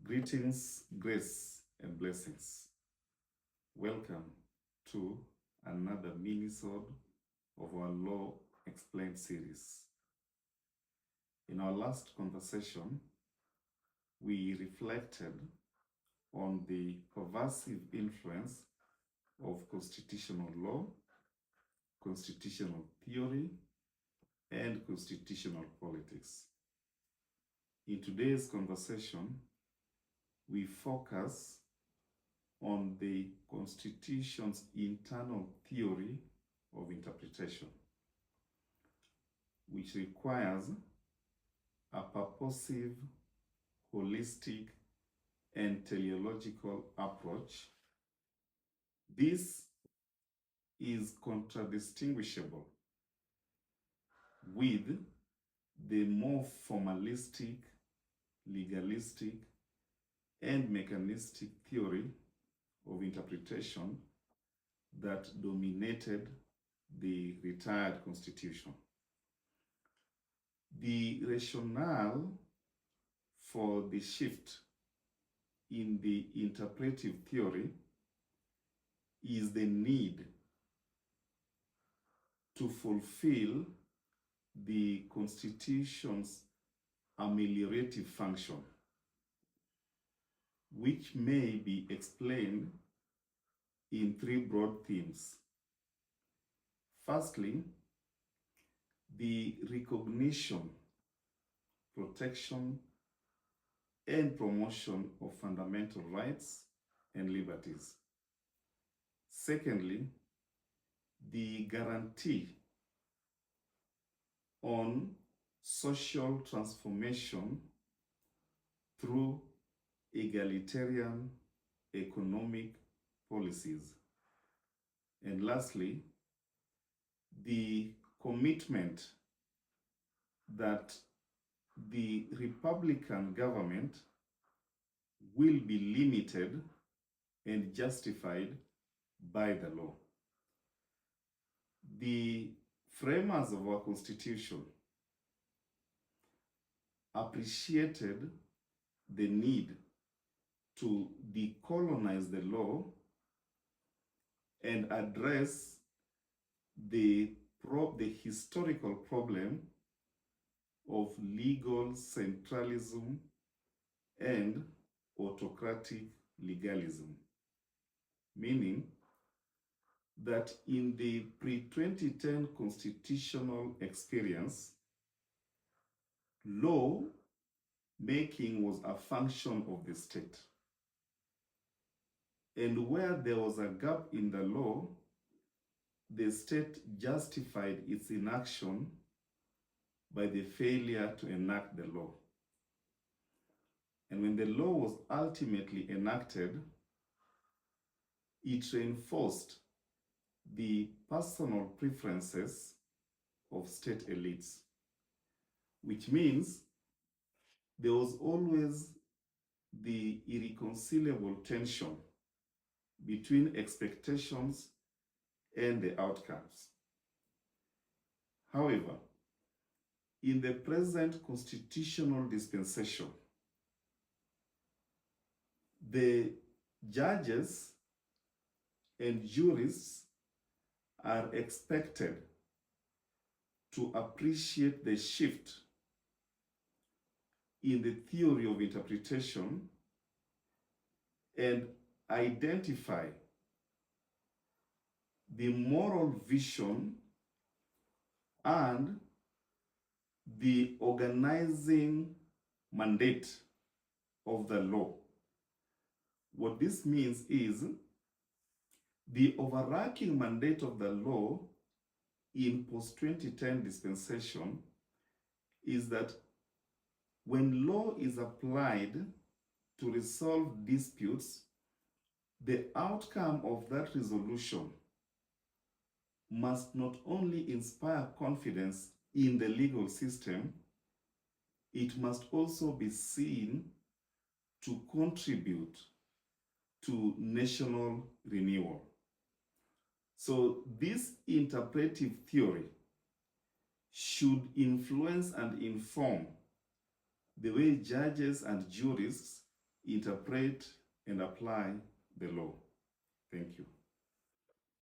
Greetings, grace, and blessings. Welcome to another mini-sode of our Law Explained series. In our last conversation, we reflected on the pervasive influence of constitutional law, constitutional theory, and constitutional politics. In today's conversation, we focus on the Constitution's internal theory of interpretation, which requires a purposive, holistic, and teleological approach. This is contradistinguishable with the more formalistic, legalistic, and mechanistic theory of interpretation that dominated the retired Constitution. The rationale for the shift in the interpretive theory is the need to fulfill the Constitution's ameliorative function, which may be explained in three broad themes. Firstly, the recognition, protection, and promotion of fundamental rights and liberties. Secondly, the guarantee on social transformation through egalitarian economic policies. And lastly, the commitment that the Republican government will be limited and justified by the law. The framers of our Constitution appreciated the need to decolonize the law and address the historical problem of legal centralism and autocratic legalism, meaning that in the pre-2010 constitutional experience, law making was a function of the state. And where there was a gap in the law, the state justified its inaction by the failure to enact the law. And when the law was ultimately enacted, it reinforced the personal preferences of state elites, which means there was always the irreconcilable tension between expectations and the outcomes. However, in the present constitutional dispensation, the judges and jurists are expected to appreciate the shift in the theory of interpretation and identify the moral vision and the organizing mandate of the law. What this means is the overarching mandate of the law in post-2010 dispensation is that when law is applied to resolve disputes, the outcome of that resolution must not only inspire confidence in the legal system, it must also be seen to contribute to national renewal. So this interpretive theory should influence and inform the way judges and jurists interpret and apply the law. Thank you.